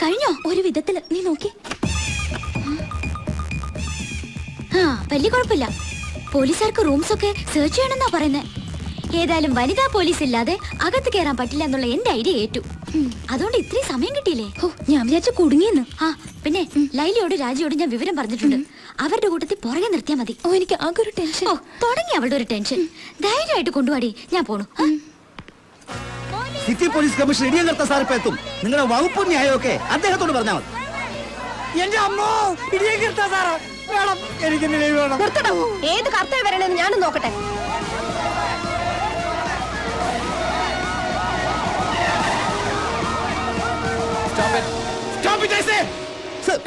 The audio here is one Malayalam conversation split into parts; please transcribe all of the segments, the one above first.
കഴിഞ്ഞോ? ഒരു വിധത്തില്. നീ നോക്കി. ആ വലിയ കുഴപ്പമില്ല. പോലീസുകാർക്ക് റൂംസ് ഒക്കെ സെർച്ച് ചെയ്യണമെന്നാ പറയുന്നത്. ഏതായാലും വനിതാ പോലീസ് ഇല്ലാതെ അകത്ത് കയറാൻ പറ്റില്ല എന്നുള്ള എന്റെ ഐഡിയ ഏറ്റു. അതുകൊണ്ട് ഇത്രയും സമയം കിട്ടിയില്ലേ? ഞാൻ വിചാരിച്ചു കുടുങ്ങിയെന്ന്. ആ പിന്നെ ലൈലിയോട് രാജിയോട് ഞാൻ വിവരം പറഞ്ഞിട്ടുണ്ട്. അവരുടെ കൂട്ടത്തിൽ പുറകെ നിർത്തിയാൽ മതി. ഓ എനിക്ക് ആകെ ഒരു ടെൻഷൻ. ഓ തുടങ്ങി അവളുടെ ഒരു ടെൻഷൻ. ധൈര്യമായിട്ട് കൊണ്ടുപോടി, ഞാൻ പോണു. സിറ്റി പോലീസ് കമ്മീഷണർ ഇടിയങ്കർത്ത സാർ ഇപ്പൊ എത്തും. നിങ്ങളുടെ വകുപ്പ് ന്യായമൊക്കെ അദ്ദേഹത്തോട് പറഞ്ഞാൽ മതി. എന്റെ അമ്മോ, ഇടിയങ്കർത്ത സാറ് വേണം, എനിക്ക് വേണം. ഏത് കർത്തവ്യം വരണമെന്ന് ഞാനും നോക്കട്ടെ.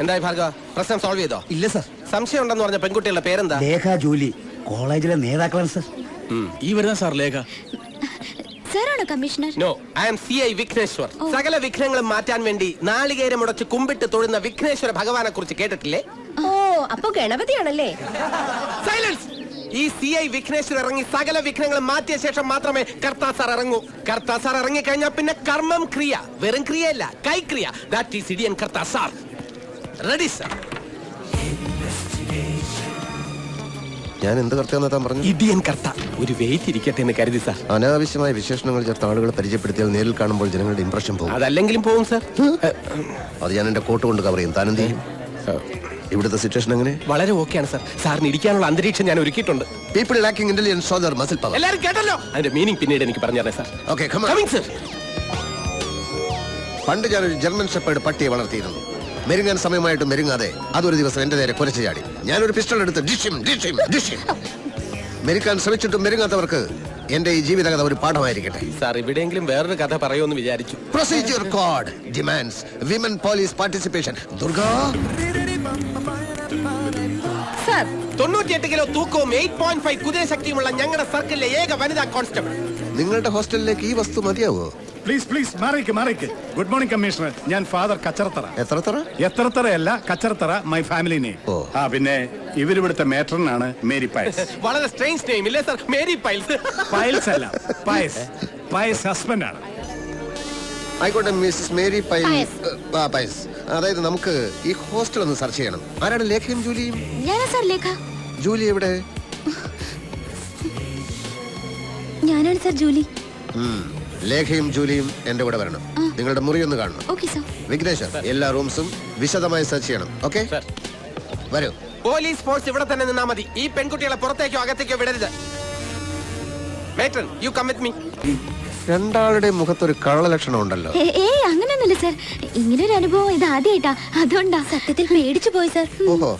എന്തായി ഭാർഗവ, പ്രശ്നം സോൾവ് ചെയ്തോ? ഇല്ല സർ. സംശയം ഉണ്ടെന്ന് പറഞ്ഞ പെൺകുട്ടികളുടെ പേരെന്താ? ലേഖ ജോലി, കോളേജിലെ നേതാക്കളാണ് സർ. ഈ വരുന്ന സാർ ലേഖ. സാറാണോ commissioner? No, I am CI Vigneshwar. സകല വിഘ്നങ്ങളും മാറ്റാൻ വേണ്ടി നാളികേരം മുടച്ച് കുമ്പിട്ട് തൊഴുന്ന വിഘ്നേശ്വര ഭഗവാനെ കുറിച്ച് കേട്ടിട്ടില്ലേ? ഓ അപ്പൊ ഗണപതിയാണല്ലേ? സൈലൻസ്. ഈ CI വിഘ്നേശ്വർ ഇറങ്ങി സകല വിഘ്നങ്ങളും മാറ്റിയ ശേഷം മാത്രമേ കർത്താ സാർ ഇറങ്ങൂ. കർത്താ സാർ ഇറങ്ങി കഴിഞ്ഞാൽ പിന്നെ കർമ്മം ക്രിയ, വെറും ക്രിയയല്ല, കൈക്രിയ. That is Idiyan Kartha sir. Ready sir. ഞാൻ എന്ത് കർത്താന്ന് താൻ പറഞ്ഞു? ഇടിയൻ കർത്ത. ഒരു വെയിറ്റ് ഇരിക്കട്ടെ എന്ന് കരുതി സാർ. അനാവശ്യമായ വിശേഷണങ്ങൾ ചേർത്ത ആളുകളെ പരിചയപ്പെടുത്തിയാൽ നേരിൽ കാണുമ്പോൾ ജനങ്ങളുടെ ഇംപ്രഷൻ പോകും. അതല്ലെങ്കിലും പോകും സാർ. അത് ഞാൻ എന്റെ കോട്ട് കൊണ്ട് കവർ ചെയ്യും. താനെന്ത് ചെയ്യും? ഇവിടുത്തെ സിറ്റുവേഷൻ എങ്ങനെ? വളരെ ഓക്കെയാണ് സാർ. സാറിന് ഇരിക്കാനുള്ള അന്തരീക്ഷം ഞാൻ ഒരുക്കിയിട്ടുണ്ട്. People lacking intelligence show their muscle power. എല്ലാവരും കേട്ടല്ലോ? അതിന്റെ മീനിങ് പിന്നീട് എനിക്ക് പറഞ്ഞു തരാം സാർ. Okay, coming sir. പണ്ട് ഞാനൊരു ജർമ്മൻ ഷെപ്പേർഡ് പട്ടിയെ വളർത്തിയിരുന്നു. മെരുങ്ങാൻ സമയമായിട്ട് മെരുങ്ങാതെ അതൊരു ദിവസം എന്റെ നേരെ കുരച്ചു ചാടി. ഞാനൊരു പിസ്റ്റൾ എടുത്ത് ഡിഷിം ഡിഷിം ഡിഷിം. മെരുക്കാൻ ശ്രമിച്ചിട്ടും മെരുങ്ങാത്തവർക്ക് എന്റെ ഈ ജീവിതകഥ ഒരു പാഠമായിരിക്കട്ടെ. സാർ ഇവിടെയെങ്കിലും വേറൊരു കഥ പറയുമെന്ന് വിചാരിച്ചു. Procedure code demands women police participation. Durga 98 kilo തൂക്കവും 8.5 കുതിരശക്തിയുമുള്ള ഞങ്ങളുടെ സർക്കിളിലെ ഏക വനിതാ കോൺസ്റ്റബിൾ. നിങ്ങളുടെ ഹോസ്റ്റലിലേക്ക് ഈ വസ്തു മതിയാവോ? പ്ലീസ് പ്ലീസ് മാറിക്ക്. Good morning commissioner. ഞാൻ ഫാദർ കച്ചറത്തറ. എത്രത്തറയല്ല, കച്ചറത്തറ മൈ ഫാമിലി നെയിം. ആ പിന്നെ ഇവരിവിടുത്തെ മേട്രനാണ് മേരി പയസ്. വളരെ സ്ട്രേഞ്ച് നെയിം ഇല്ലേ സർ? Mary piles. പയൽസ് അല്ല, പയസ് ഹസ്ബൻഡ് ആണ്. ആയിക്കോട്ടെ മിസ്സസ് മേരി പയസ്. അതായത് നമുക്ക് ഈ ഹോസ്റ്റൽ ഒന്ന് സെർച്ച് ചെയ്യണം. ആരാണ് ലേഖയും ജൂലിയും? ഞാനാ സാർ ലേഖ. ജൂലി എവിടെ? ഞാനാണ് സാർ ജൂലി. ലേഖയും ജൂലിയും എന്റെ കൂടെ വരണം. നിങ്ങളുടെ മുറി ഒന്ന് കാണണം. വിഘ്നേശ്വർ, എല്ലാ റൂംസും വിശദമായി സെർച്ച് ചെയ്യണം. ഓക്കെ, വരൂ. പോലീസ് ഫോഴ്സ് ഇവിടെ തന്നെ നിന്നാ മതി. ഈ പെൺകുട്ടികളെ പുറത്തേക്കോ അകത്തേക്കോ വിടരുത്. Matron, you come with me. രണ്ടാളുടെ മുഖത്തൊരു കള്ളലക്ഷണം ഉണ്ടല്ലോ. അങ്ങനെയൊന്നുമില്ല സാർ. ഇങ്ങനൊരു അനുഭവം ഇത് ആദ്യമായിട്ടാ, അതുകൊണ്ടാ. സത്യത്തിൽ പേടിച്ചു പോയി സാർ. ഓഹോ,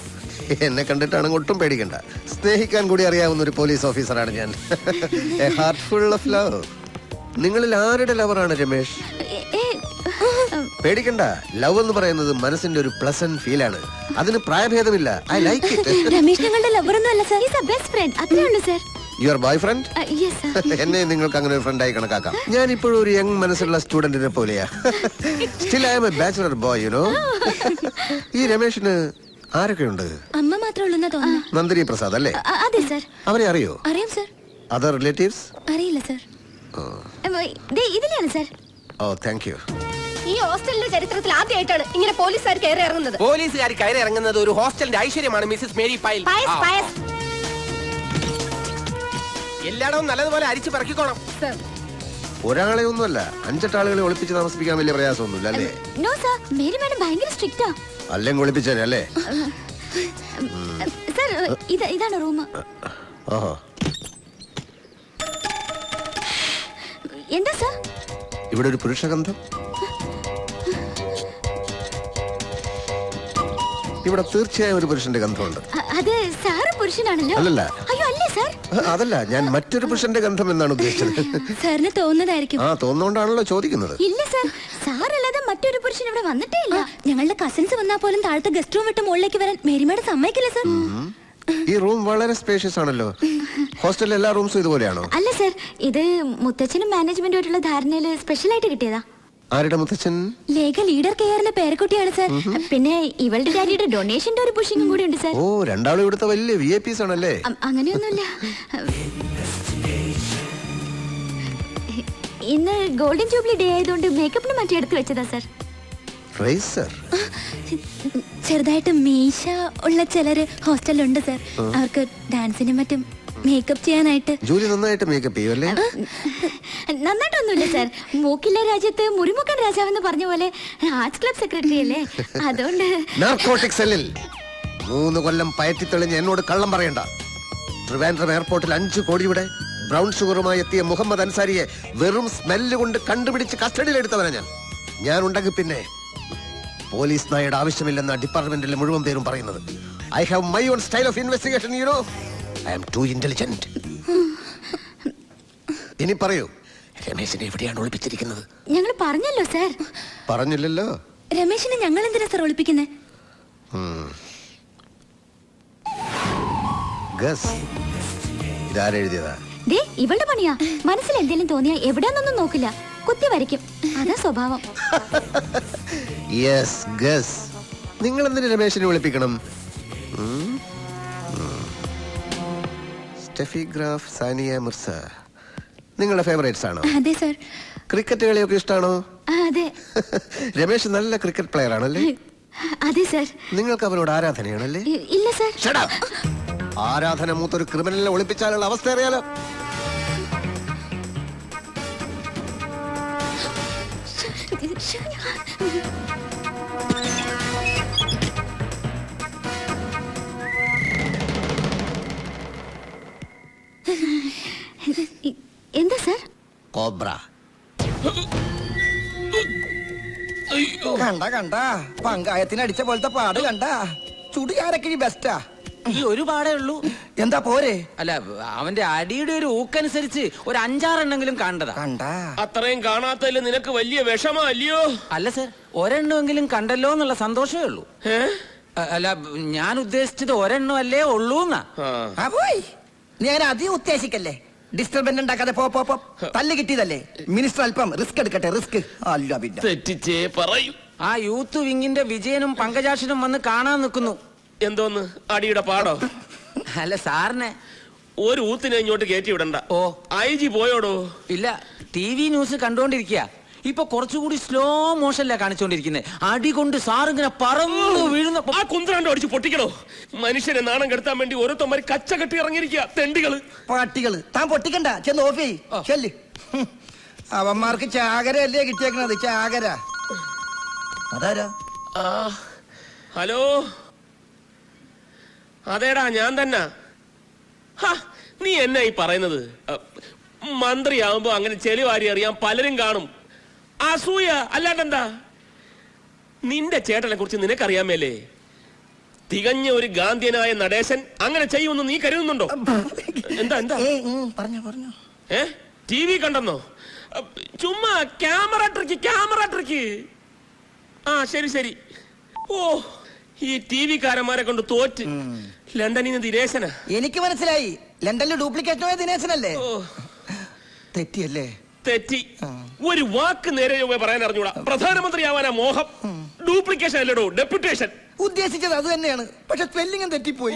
എന്നെ കണ്ടിട്ടാണെങ്കിൽ ഒട്ടും പേടിക്കണ്ട. സ്നേഹിക്കാൻ കൂടി അറിയാവുന്ന ഒരു പോലീസ് ഓഫീസറാണ് ഞാൻ. A heart full of love. നിങ്ങളിൽ ആരുടെ ലവറാണ് രമേശ്? പേടിക്കണ്ട, ലവ് എന്ന് പറയുന്നത് മനസ്സിന്റെ ഒരു പ്ലസന്റ് ഫീലാണ്. അതിന് പ്രായഭേദമില്ല. I like it. രമേശ് ഞങ്ങളുടെ ലവർ ഒന്നുമല്ല sir, is a best friend. അത്രേ ഉള്ളൂ സാർ. Your boy friend? എന്നെ നിങ്ങൾക്ക് അങ്ങനെ ഒരു ഫ്രണ്ടായി കണക്കാക്കാം. ഞാൻ ഇപ്പോഴും ഒരു യങ് മനസ്സുള്ള സ്റ്റുഡന്റിനെ പോലെയാ. Still I am a bachelor boy, you know. ഈ രമേശിന് ആരൊക്കെയുണ്ട്? അമ്മ മാത്രമേ ഉള്ളൂ തോന്നുന്നു. നന്ദിനി പ്രസാദ് അല്ലേ? അതെ സാർ. അവരെ അറിയോ? അറിയാം സാർ. Other relatives? അറിയില്ല സാർ. ഇതിലാണ് സാർ. Oh, thank you. ഈ ഹോസ്റ്റലിന്റെ ചരിത്രത്തിൽ ആദ്യമായിട്ടാണ് ഇങ്ങനെ പോലീസുകാർ കയറി ഇറങ്ങുന്നത്. പോലീസുകാർ കയറി ഇറങ്ങുന്നത് ഒരു ഹോസ്റ്റലിന്റെ ഐശ്വര്യമാണ് മിസ്സസ് മേരി പൈൽ. എല്ലായിടവും നല്ലതുപോലെ അരിച്ചു പറക്കിക്കോണം. ഒരാളെ ഒന്നുമല്ല, 5-8 ആളുകളെ ഒളിപ്പിച്ച് താമസിപ്പിക്കാൻ വലിയ പ്രയാസമൊന്നുമില്ല അല്ലേ? നോ സാർ, മേരി മാഡം ഭയങ്കര സ്ട്രിക്റ്റാ. അല്ലെങ്കിൽ ഒളിപ്പിച്ചേനെ അല്ലേ? സാർ ഇതാണ് റൂം. ഓഹോ, എന്താ സാർ ഇവിടെ ഒരു പുരുഷഗന്ധം? ഇവിടെ തീർച്ചയായും ഒരു പുരുഷന്റെ ഗന്ധമുണ്ട്. അത് സാറ് പുരുഷനാണല്ലോ. അല്ലല്ല. അയ്യോ അല്ലേ സാർ? അതല്ല, ഞാൻ മറ്റൊരു പുരുഷന്റെ ഗന്ധം എന്നാണ് ഉദ്ദേശിച്ചത്. സാറിന് തോന്നുന്നതായിരിക്കും. ആ, തോന്നുന്നോണ്ടാണല്ലോ ചോദിക്കുന്നത്. ഇല്ല സാർ, സാറല്ലാതെ മറ്റൊരു പുരുഷൻ ഇവിടെ വന്നിട്ടേ ഇല്ല. ഞങ്ങളുടെ കസിൻസ് വന്നാൽ പോലും താഴത്തെ ഗസ്റ്റ് റൂം വിട്ട് മുകളിലേക്ക് വരാൻ മേരിമേടെ സമ്മതിക്കില്ല സാർ. ഈ റൂം വളരെ സ്പേഷ്യസ് ആണല്ലോ. ഹോസ്റ്റലിലെ എല്ലാ റൂംസും ഇതുപോലെയാണോ? അല്ല സാർ, ഇത് മുത്തച്ഛനും മാനേജ്മെന്റുമായിട്ടുള്ള ധാരണയിൽ സ്പെഷ്യൽ ആയിട്ട് കിട്ടിയതാ. ആരുടെ മുത്തച്ഛൻ? ലേഖ ലീഡർ കെയറിന്റെ പേരക്കുട്ടിയാണ് സാർ. പിന്നെ ഇവളുടെ ഡാഡിയുടെ ഡൊണേഷന്റെ ഒരു പുഷിങ്ങും കൂടി ഉണ്ട് സാർ. ഓ, രണ്ടാളും ഇവിടുത്തെ വലിയ VIPs ആണല്ലേ? അങ്ങനെയൊന്നുമില്ല. ഇന്ന് ഗോൾഡൻ ജൂബിലി ഡേ ആയതുകൊണ്ട് മേക്കപ്പിന് മാറ്റി എടുത്തു വെച്ചതാ സാർ. റേസർ ചെറുതായിട്ട് മീശ ഉള്ള ചിലര് ഹോസ്റ്റലിലുണ്ട് സർ. അവർക്ക് ഡാൻസിനും മറ്റും മേക്കപ്പ് ചെയ്യാനായിട്ട്. ജോലി നന്നായിട്ട് മേക്കപ്പ് ചെയ്യുമല്ലേ? നന്നായിട്ടൊന്നുമില്ല സർ. മൂക്കില്ല രാജ്യത്ത് മുറിമുക്കൻ രാജാവെന്ന് പറഞ്ഞ പോലെ ആർട്സ് ക്ലബ് സെക്രട്ടറി അല്ലേ, അതുകൊണ്ട്. നാർക്കോട്ടിക് സെല്ലിൽ 3 കൊല്ലം പയറ്റി തെളിഞ്ഞ് എന്നോട് കള്ളം പറയണ്ട. ട്രിവാൻഡ്രം എയർപോർട്ടിൽ 5 കോടിയുടെ ബ്രൗൺ ഷുഗറുമായി എത്തിയ മുഹമ്മദ് അൻസാരിയെ വെറും സ്മെല്ല് കൊണ്ട് കണ്ടുപിടിച്ച് കസ്റ്റഡിയിലെടുത്തവനാ ഞാൻ ഉണ്ടെങ്കിൽ പിന്നെ പോലീസ് നായയുടെ ആവശ്യമില്ലെന്ന ഡിപ്പാർട്ട്മെന്റിലെ മുഴുവൻ പേരും പറയുന്നത്. I have my own style of investigation, you know. I am too intelligent. ഇനി പറയൂ, രമേശിനെ എവിടെയാണ് ഒളിപ്പിച്ചിരിക്കുന്നത്? ഞങ്ങൾ പറഞ്ഞല്ലോ സർ. പറഞ്ഞില്ലല്ലോ. രമേശിനെ ഞങ്ങൾ എന്തിനാ സർ ഒളിപ്പിക്കുന്നത്? ഗസ്, ഇതാരെഴുതിയതാ? ദേ ഇവളുടെ പണിയാ. മനസ്സിൽ എന്തെങ്കിലും തോന്നിയാ എവിടെയാന്നൊന്നും നോക്കില്ല, കുത്തി വരയ്ക്കും. അതാ സ്വഭാവം. Yes, guess. നിങ്ങൾ എന്തിനു രമേശിനെ വിളിപ്പിക്കണം? സ്റ്റെഫി ഗ്രാഫ്, സാനിയ മിർസ നിങ്ങളുടെ ഫേവറേറ്റ്സ് ആണോ? അതെ സർ. ക്രിക്കറ്റ് കളിയൊക്കെ ഇഷ്ടമാണോ? അതെ. രമേശ് നല്ല ക്രിക്കറ്റ് പ്ലെയർ ആണല്ലേ? അതെ സർ. നിങ്ങൾക്ക് അവരോട് ആരാധനയാണല്ലേ? ഇല്ല സർ. Shut up! ആരാധന മൂത്തൊരു ക്രിമിനലിനെ ഒളിപ്പിച്ചാലുള്ള അവസ്ഥ അറിയാലോ. എന്താ സർ? കോബ്ര. കണ്ട പങ്കായത്തിന് അടിച്ച പോലത്തെ പാട് കണ്ട. ചുടുകാരക്കിഴി ബെസ്റ്റാ. ഈ ഒരു പാടേ ഉള്ളൂ. എന്താ പോരെ? അല്ല, അവന്റെ അടിയുടെ ഒരു ഊക്കനുസരിച്ച് ഒരു 5-6 എണ്ണെങ്കിലും കണ്ടതാ. കണ്ട അത്രയും കാണാത്തതിൽ നിനക്ക് വലിയ വിഷമല്ലയോ? അല്ല സർ, ഒരെണ്ണമെങ്കിലും കണ്ടല്ലോ എന്നുള്ള സന്തോഷമേ ഉള്ളൂ. അല്ല, ഞാൻ ഉദ്ദേശിച്ചത് ഒരെണ്ണം അല്ലേ ഉള്ളൂന്നാ. പോയി നീ അങ്ങനെ അധികം ഉദ്ദേശിക്കല്ലേ. ഡിസ്റ്റർബൻസ് ഉണ്ടാക്കാതെ പോ. തല്ല് കിട്ടിയതല്ലേ. മിനിസ്റ്റർ അല്പം റിസ്ക് എടുക്കട്ടെ. റിസ്ക് അല്ല പിന്നെ തെറ്റിച്ചേ പറയൂ. ആ യൂത്ത് വിങ്ങിന്റെ വിജയനും പങ്കജാക്ഷനും വന്ന് കാണാൻ നിൽക്കുന്നു. എന്തോന്ന് അടിയുടെ പാടോ? അല്ല സാറിനെ ഒരു ഊത്തിനെ ഇങ്ങോട്ട് കയറ്റി വിടണ്ട. ഓ, IG പോയോടോ? ഇല്ല, TV ന്യൂസ് കണ്ടോണ്ടിരിക്കുക. ഇപ്പൊ കുറച്ചുകൂടി സ്ലോ മോഷനിലാ കാണിച്ചോണ്ടിരിക്കുന്നത്. അടി കൊണ്ട് സാറിങ്ങനെ പറന്നു വീഴുന്ന ആ കുന്ത്രണ്ടോ അടിച്ച് പൊട്ടിക്കണോ? മനുഷ്യനെ നാണം കെടുത്താൻ വേണ്ടി ഓരോരുത്തന്മാര് കച്ച കെട്ടി ഇറങ്ങിയിരിക്കുക. തെണ്ടികള്, പാട്ടികള്. താൻ പൊട്ടിക്കണ്ട, ചെന്ന് ഓഫ് ചെയ്യ്. ചെല്ല്. അവന്മാർക്ക് ചാകരയല്ലേ കിട്ടിയേക്കണത്. ചാകര. അതാരാ? ഹലോ, അതേടാ ഞാൻ തന്നെ. നീ എന്നാ ഈ പറയുന്നത്? മന്ത്രിയാവുമ്പോ അങ്ങനെ ചെളിവാരി അറിയാൻ പലരും കാണും. അസൂയ അല്ലാണ്ടെന്താ? നിന്റെ ചേട്ടനെ കുറിച്ച് നിനക്കറിയാമേലേ? തികഞ്ഞ ഒരു ഗാന്ധിയനായ നടേശൻ അങ്ങനെ ചെയ്യുമെന്ന് നീ കരുതുന്നുണ്ടോ? എന്താ പറഞ്ഞു TV കണ്ടെന്നോ? ചുമ്മാ ക്യാമറ ട്രിക്ക്. ശരി. ഓ, ഈ TV കാരന്മാരെ കൊണ്ട് തോറ്റ്. ലണ്ടനിൽ നിന്ന് ദിനേശനാ. എനിക്ക് മനസ്സിലായി. ലണ്ടനിൽ ഡ്യൂപ്ലിക്കേറ്റ് ദിനേശനല്ലേ? തെറ്റിയല്ലേ? തെറ്റി. ഒരു വാക്ക് നേരെ പറയാൻ അറിഞ്ഞൂടാ. പ്രധാനമന്ത്രിയാവാനാ മോഹം. ഡ്യൂപ്ലിക്കേഷൻ അല്ലടോ, ഡെപ്യൂട്ടേഷൻ. ഉദ്ദേശിച്ചത് അത് തന്നെയാണ്. പക്ഷെ സ്പെല്ലിംഗും തെറ്റിപ്പോയി.